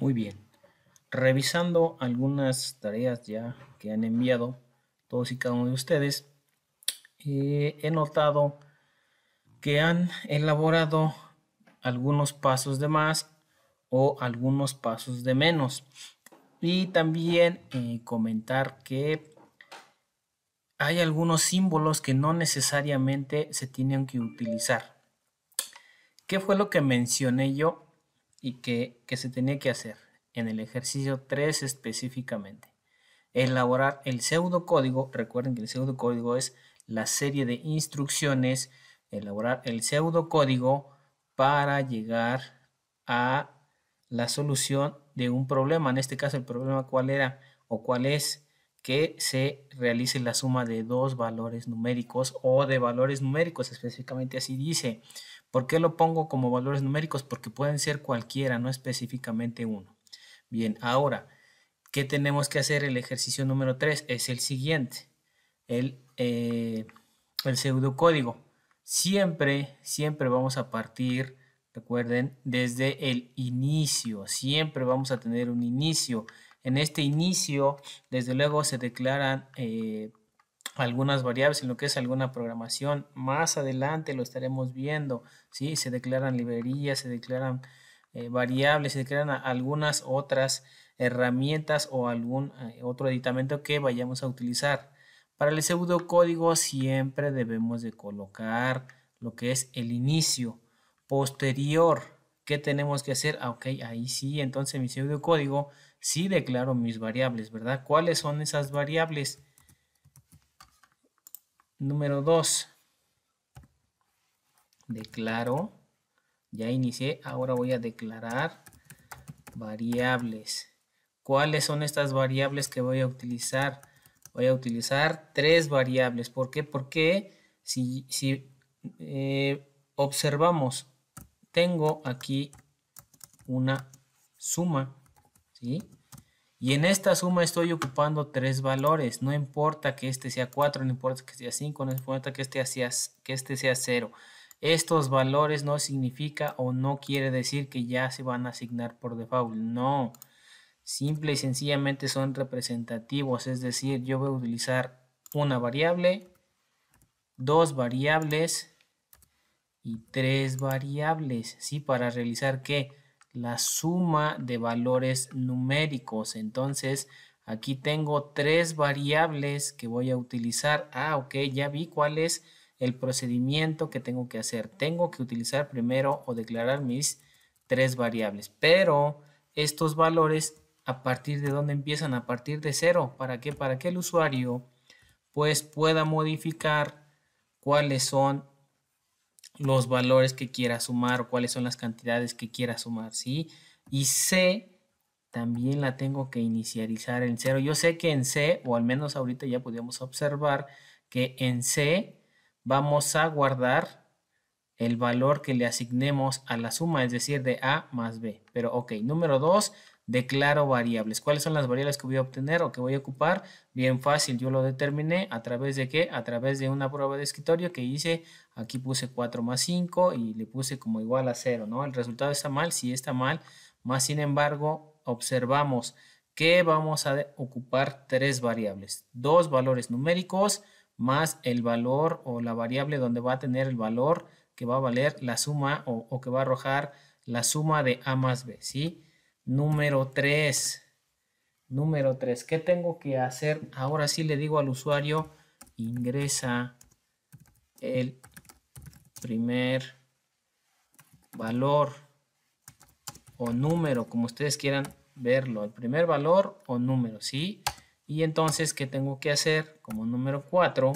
Muy bien. Revisando algunas tareas ya que han enviado todos y cada uno de ustedes, he notado que han elaborado algunos pasos de más o algunos pasos de menos. Y también comentar que hay algunos símbolos que no necesariamente se tienen que utilizar. ¿Qué fue lo que mencioné yo y que se tenía que hacer en el ejercicio 3 específicamente? Elaborar el pseudocódigo. Recuerden que el pseudocódigo es la serie de instrucciones. Elaborar el pseudocódigo para llegar a la solución de un problema. En este caso, el problema ¿cuál era o cuál es? Que se realice la suma de dos valores numéricos o de valores numéricos, específicamente así dice. ¿Por qué lo pongo como valores numéricos? Porque pueden ser cualquiera, no específicamente uno. Bien, ahora, ¿qué tenemos que hacer? El ejercicio número 3 es el siguiente. El pseudocódigo. Siempre vamos a partir, recuerden, desde el inicio. Siempre vamos a tener un inicio. En este inicio, desde luego, se declaran algunas variables en lo que es alguna programación. Más adelante lo estaremos viendo, ¿sí? Se declaran librerías, se declaran variables, se declaran algunas otras herramientas o algún otro aditamento que vayamos a utilizar. Para el pseudocódigo siempre debemos de colocar lo que es el inicio. Posterior, ¿qué tenemos que hacer? Ok, ahí sí, entonces mi pseudocódigo sí declaro mis variables, ¿verdad? ¿Cuáles son esas variables? Número 2, declaro, ya inicié, ahora voy a declarar variables. ¿Cuáles son estas variables que voy a utilizar? Voy a utilizar tres variables. ¿Por qué? Porque si observamos, tengo aquí una suma, ¿sí? Y en esta suma estoy ocupando tres valores. No importa que este sea 4, no importa que sea 5, no importa que este sea 0. Estos valores no significa o no quiere decir que ya se van a asignar por default. No. Simple y sencillamente son representativos. Es decir, yo voy a utilizar una variable, dos variables y tres variables. ¿Sí? Para realizar ¿qué? La suma de valores numéricos. Entonces, aquí tengo tres variables que voy a utilizar. Ah, ok, ya vi cuál es el procedimiento que tengo que hacer. Tengo que utilizar primero o declarar mis tres variables. Pero estos valores, ¿a partir de dónde empiezan? A partir de 0. ¿Para qué? Para que el usuario pues pueda modificar cuáles son los valores que quiera sumar o cuáles son las cantidades que quiera sumar, ¿sí? Y C también la tengo que inicializar en 0. Yo sé que en C, o al menos ahorita ya podemos observar que en C vamos a guardar el valor que le asignemos a la suma, es decir, de A más B. Pero ok, número 2, declaro variables. ¿Cuáles son las variables que voy a obtener o que voy a ocupar? Bien fácil, yo lo determiné. ¿A través de qué? A través de una prueba de escritorio que hice. Aquí puse 4 más 5 y le puse como igual a 0, ¿no? El resultado está mal, sí está mal. Más sin embargo, observamos que vamos a ocupar tres variables. Dos valores numéricos más el valor o la variable donde va a tener el valor que va a valer la suma o que va a arrojar la suma de A más B, ¿sí? Número 3. Número 3. ¿Qué tengo que hacer? Ahora sí le digo al usuario, ingresa el primer valor o número, como ustedes quieran verlo, el primer valor o número, ¿sí? Y entonces, ¿qué tengo que hacer? Como número 4,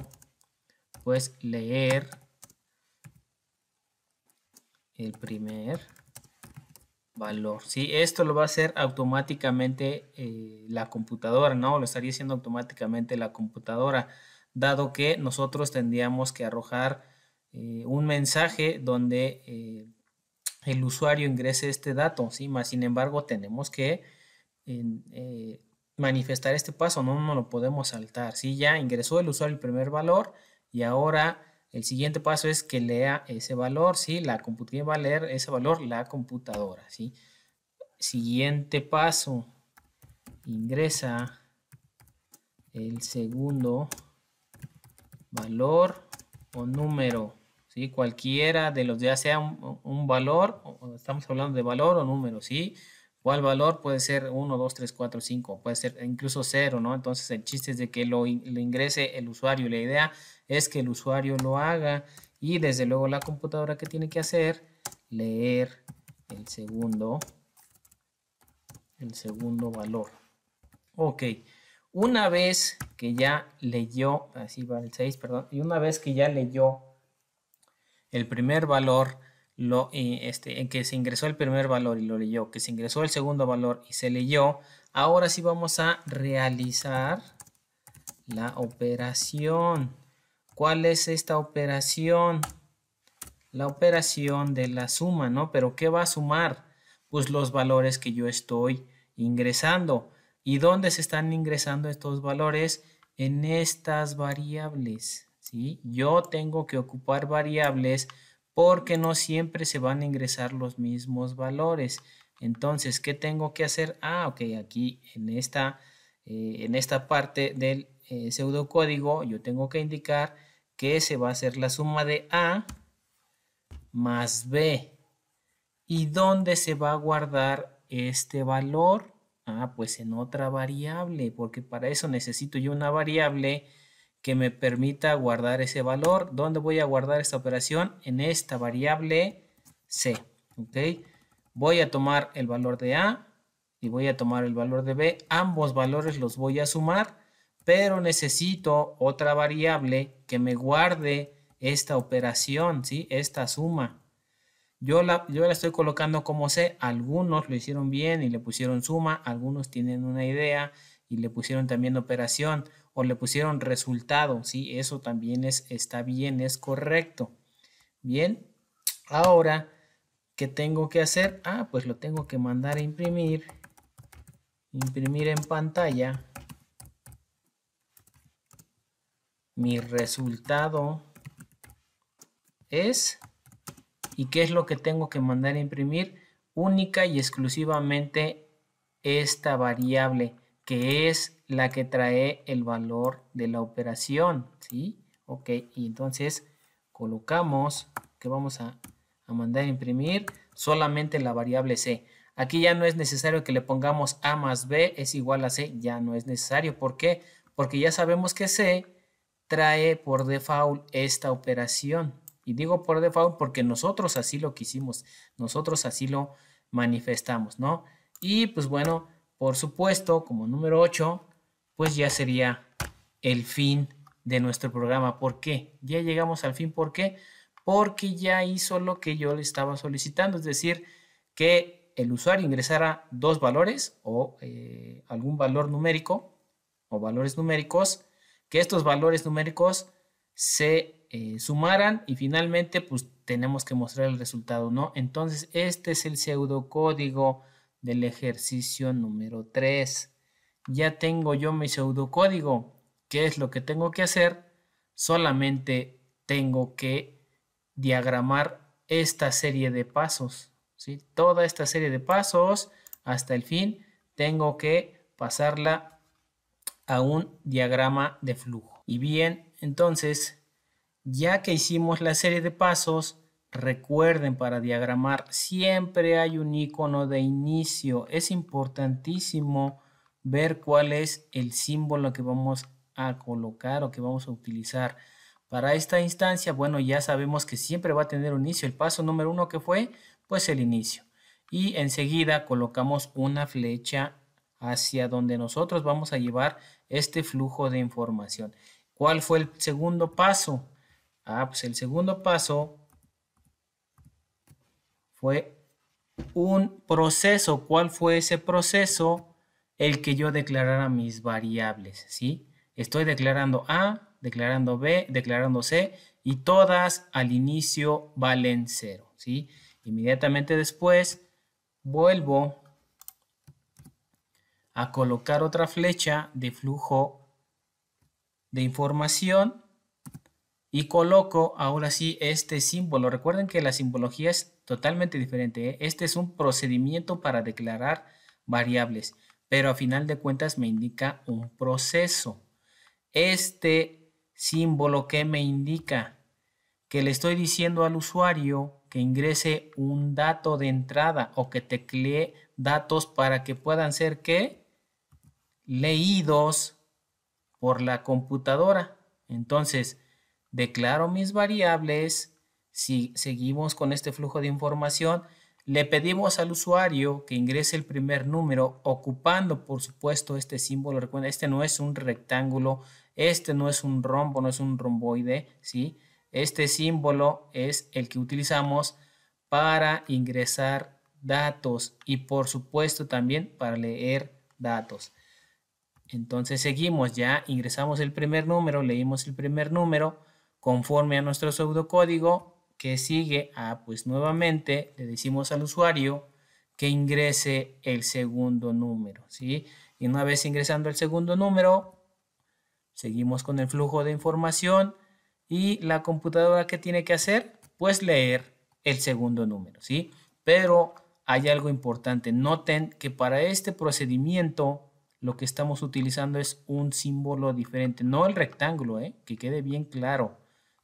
pues leer el primer valor. ¿Sí? Esto lo va a hacer automáticamente la computadora, ¿no? Lo estaría haciendo automáticamente la computadora, dado que nosotros tendríamos que arrojar un mensaje donde el usuario ingrese este dato, ¿sí? Más sin embargo, tenemos que manifestar este paso, no lo podemos saltar, ¿sí? Ya ingresó el usuario el primer valor y ahora el siguiente paso es que lea ese valor, ¿sí? ¿Quién va a leer ese valor? La computadora, ¿sí? siguiente paso. Ingresa el segundo valor o número, ¿sí? Cualquiera de los, ya sea un valor, o estamos hablando de valor o número, ¿sí? ¿Cuál valor? Puede ser 1, 2, 3, 4, 5, puede ser incluso 0, ¿no? Entonces el chiste es de que lo ingrese el usuario. La idea es que el usuario lo haga y desde luego la computadora, ¿qué tiene que hacer? Leer el segundo valor. Ok. Una vez que ya leyó, así va el 6, perdón, y una vez que ya leyó el primer valor, en que se ingresó el primer valor y lo leyó, que se ingresó el segundo valor y se leyó, ahora sí vamos a realizar la operación. ¿Cuál es esta operación? La operación de la suma, ¿no? ¿Pero qué va a sumar? Pues los valores que yo estoy ingresando. ¿Y dónde se están ingresando estos valores? En estas variables, ¿sí? Yo tengo que ocupar variables porque no siempre se van a ingresar los mismos valores. Entonces, ¿qué tengo que hacer? Ok, aquí en esta parte del pseudocódigo yo tengo que indicar que se va a hacer la suma de A más B. ¿Y dónde se va a guardar este valor? Pues en otra variable, porque para eso necesito yo una variable que me permita guardar ese valor. ¿Dónde voy a guardar esta operación? En esta variable C. ¿Ok? Voy a tomar el valor de A y voy a tomar el valor de B. Ambos valores los voy a sumar, pero necesito otra variable que me guarde esta operación, ¿sí? Esta suma. Yo la estoy colocando como C. Algunos lo hicieron bien y le pusieron suma. Algunos tienen una idea y le pusieron también operación o le pusieron resultado. ¿Sí? Eso también está bien, es correcto. Bien. Ahora, ¿qué tengo que hacer? Pues lo tengo que mandar a imprimir. Imprimir en pantalla. Mi resultado es... ¿Y qué es lo que tengo que mandar a imprimir? Única y exclusivamente esta variable, que es la que trae el valor de la operación, ¿sí? Ok, y entonces colocamos que vamos a mandar a imprimir solamente la variable C. Aquí ya no es necesario que le pongamos A más B es igual a C, ya no es necesario. ¿Por qué? Porque ya sabemos que C trae por default esta operación. Y digo por default porque nosotros así lo quisimos, nosotros así lo manifestamos, ¿no? Y pues bueno, por supuesto, como número 8, pues ya sería el fin de nuestro programa. ¿Por qué? Ya llegamos al fin. ¿Por qué? Porque ya hizo lo que yo le estaba solicitando, es decir, que el usuario ingresara dos valores o algún valor numérico o valores numéricos, que estos valores numéricos se sumaran y finalmente pues tenemos que mostrar el resultado, ¿no? Entonces este es el pseudocódigo del ejercicio número 3. Ya tengo yo mi pseudocódigo. ¿Qué es lo que tengo que hacer? Solamente tengo que diagramar esta serie de pasos, ¿sí? Toda esta serie de pasos hasta el fin tengo que pasarla a un diagrama de flujo. Y bien, entonces, ya que hicimos la serie de pasos, recuerden, para diagramar siempre hay un icono de inicio. Es importantísimo ver cuál es el símbolo que vamos a colocar o que vamos a utilizar. Para esta instancia, bueno, ya sabemos que siempre va a tener un inicio. El paso número 1 que fue, pues el inicio. Y enseguida colocamos una flecha hacia donde nosotros vamos a llevar este flujo de información. ¿Cuál fue el segundo paso? Pues el segundo paso fue un proceso. ¿Cuál fue ese proceso? El que yo declarara mis variables, ¿sí? Estoy declarando A, declarando B, declarando C y todas al inicio valen 0, ¿sí? Inmediatamente después vuelvo a colocar otra flecha de flujo de información y coloco ahora sí este símbolo. Recuerden que la simbología es totalmente diferente, ¿eh? Este es un procedimiento para declarar variables, pero a final de cuentas me indica un proceso. Este símbolo que me indica que le estoy diciendo al usuario que ingrese un dato de entrada o que teclee datos para que puedan ser ¿qué? Leídos por la computadora. Entonces, declaro mis variables. Si seguimos con este flujo de información, le pedimos al usuario que ingrese el primer número ocupando, por supuesto, este símbolo. Recuerden, este no es un rectángulo, este no es un rombo, no es un romboide, ¿sí? Este símbolo es el que utilizamos para ingresar datos y, por supuesto, también para leer datos. Entonces seguimos, ya ingresamos el primer número, leímos el primer número conforme a nuestro pseudocódigo que sigue. Pues nuevamente le decimos al usuario que ingrese el segundo número, ¿sí? Y una vez ingresando el segundo número, seguimos con el flujo de información y la computadora, ¿qué tiene que hacer? Pues leer el segundo número, ¿sí? Pero hay algo importante. Noten que para este procedimiento lo que estamos utilizando es un símbolo diferente, no el rectángulo, que quede bien claro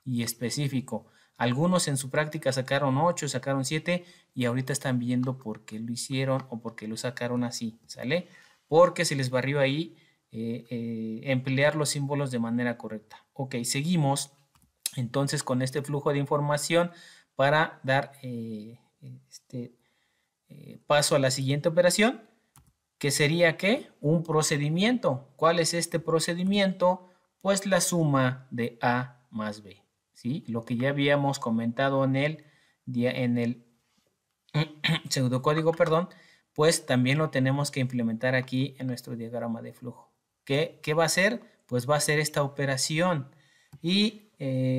y específico. Algunos en su práctica sacaron 8, sacaron 7 y ahorita están viendo por qué lo hicieron o por qué lo sacaron así, ¿sale? Porque se les barrió ahí emplear los símbolos de manera correcta. Ok, seguimos entonces con este flujo de información para dar paso a la siguiente operación, que sería ¿qué? Un procedimiento. ¿Cuál es este procedimiento? Pues la suma de A más B, ¿sí? Lo que ya habíamos comentado en el pseudocódigo, perdón, pues también lo tenemos que implementar aquí en nuestro diagrama de flujo. ¿Qué va a hacer? Pues va a ser esta operación. Y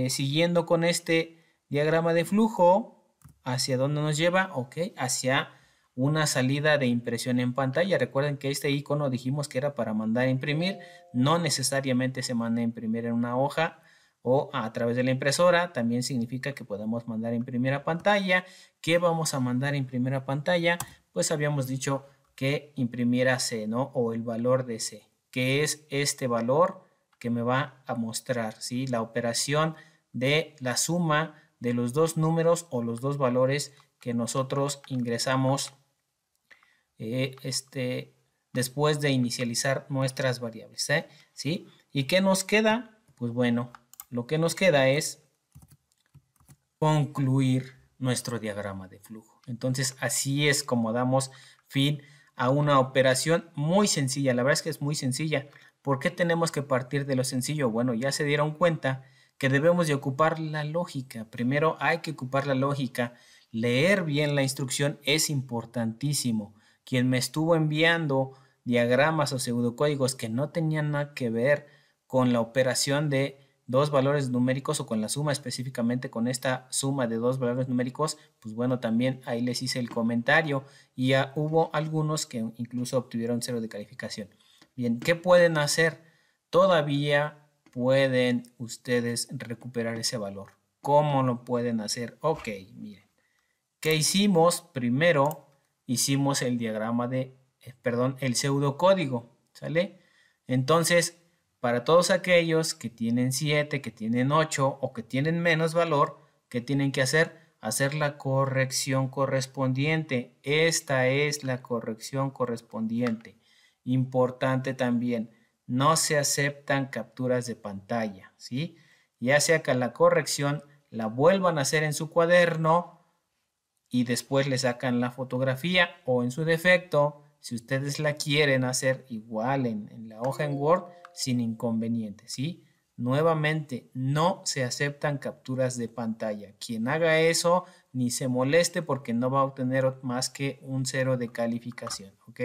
siguiendo con este diagrama de flujo, ¿hacia dónde nos lleva? Ok, hacia una salida de impresión en pantalla. Recuerden que este icono dijimos que era para mandar a imprimir. No necesariamente se manda a imprimir en una hoja o a través de la impresora. También significa que podemos mandar a imprimir a pantalla. ¿Qué vamos a mandar a imprimir a pantalla? Pues habíamos dicho que imprimiera C, ¿no? O el valor de C, que es este valor que me va a mostrar, ¿sí? La operación de la suma de los dos números o los dos valores que nosotros ingresamos después de inicializar nuestras variables, ¿sí? ¿Y qué nos queda? Pues bueno, lo que nos queda es concluir nuestro diagrama de flujo. Entonces, así es como damos fin a una operación muy sencilla. La verdad es que es muy sencilla. ¿Por qué tenemos que partir de lo sencillo? Bueno, ya se dieron cuenta que debemos de ocupar la lógica. Primero hay que ocupar la lógica. Leer bien la instrucción es importantísimo. Quien me estuvo enviando diagramas o pseudocódigos que no tenían nada que ver con la operación de dos valores numéricos o con la suma, específicamente con esta suma de dos valores numéricos, pues bueno, también ahí les hice el comentario y ya hubo algunos que incluso obtuvieron 0 de calificación. Bien, ¿qué pueden hacer? Todavía pueden ustedes recuperar ese valor. ¿Cómo lo pueden hacer? Ok, miren. ¿Qué hicimos? Primero hicimos el diagrama de, el pseudocódigo, ¿sale? Entonces, para todos aquellos que tienen 7, que tienen 8 o que tienen menos valor, ¿qué tienen que hacer? Hacer la corrección correspondiente. Esta es la corrección correspondiente. Importante también, no se aceptan capturas de pantalla, ¿sí? Ya sea que la corrección la vuelvan a hacer en su cuaderno y después le sacan la fotografía o en su defecto, si ustedes la quieren hacer igual en la hoja en Word, sin inconveniente, ¿sí? Nuevamente, no se aceptan capturas de pantalla. Quien haga eso, ni se moleste porque no va a obtener más que un 0 de calificación, ¿ok?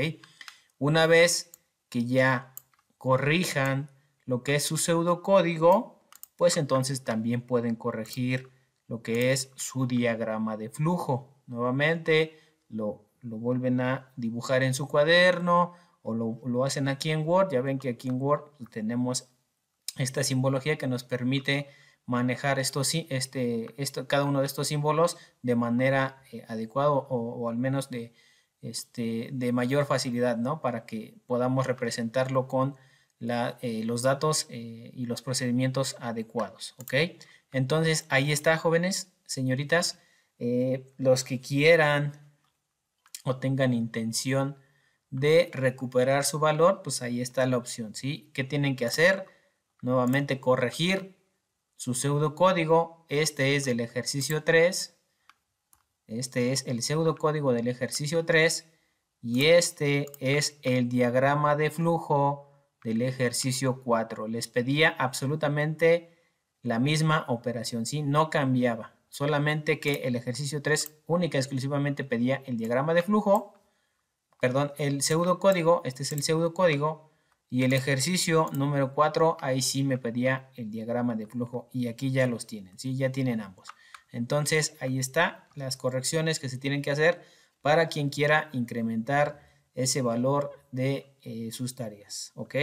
Una vez que ya corrijan lo que es su pseudocódigo, pues entonces también pueden corregir lo que es su diagrama de flujo. Nuevamente lo vuelven a dibujar en su cuaderno o lo hacen aquí en Word. Ya ven que aquí en Word tenemos esta simbología que nos permite manejar cada uno de estos símbolos de manera adecuada o al menos de mayor facilidad, ¿no? Para que podamos representarlo con los datos y los procedimientos adecuados, ¿ok? Entonces, ahí está, jóvenes, señoritas, los que quieran o tengan intención de recuperar su valor, pues ahí está la opción, ¿sí? ¿Qué tienen que hacer? Nuevamente corregir su pseudocódigo. Este es del ejercicio 3. Este es el pseudocódigo del ejercicio 3 y este es el diagrama de flujo del ejercicio 4. Les pedía absolutamente la misma operación, ¿sí? No cambiaba, solamente que el ejercicio 3 única y exclusivamente pedía el diagrama de flujo, perdón, el pseudocódigo, este es el pseudocódigo, y el ejercicio número 4, ahí sí me pedía el diagrama de flujo y aquí ya los tienen, ¿sí? Ya tienen ambos. Entonces, ahí está las correcciones que se tienen que hacer para quien quiera incrementar ese valor de sus tareas, ¿ok?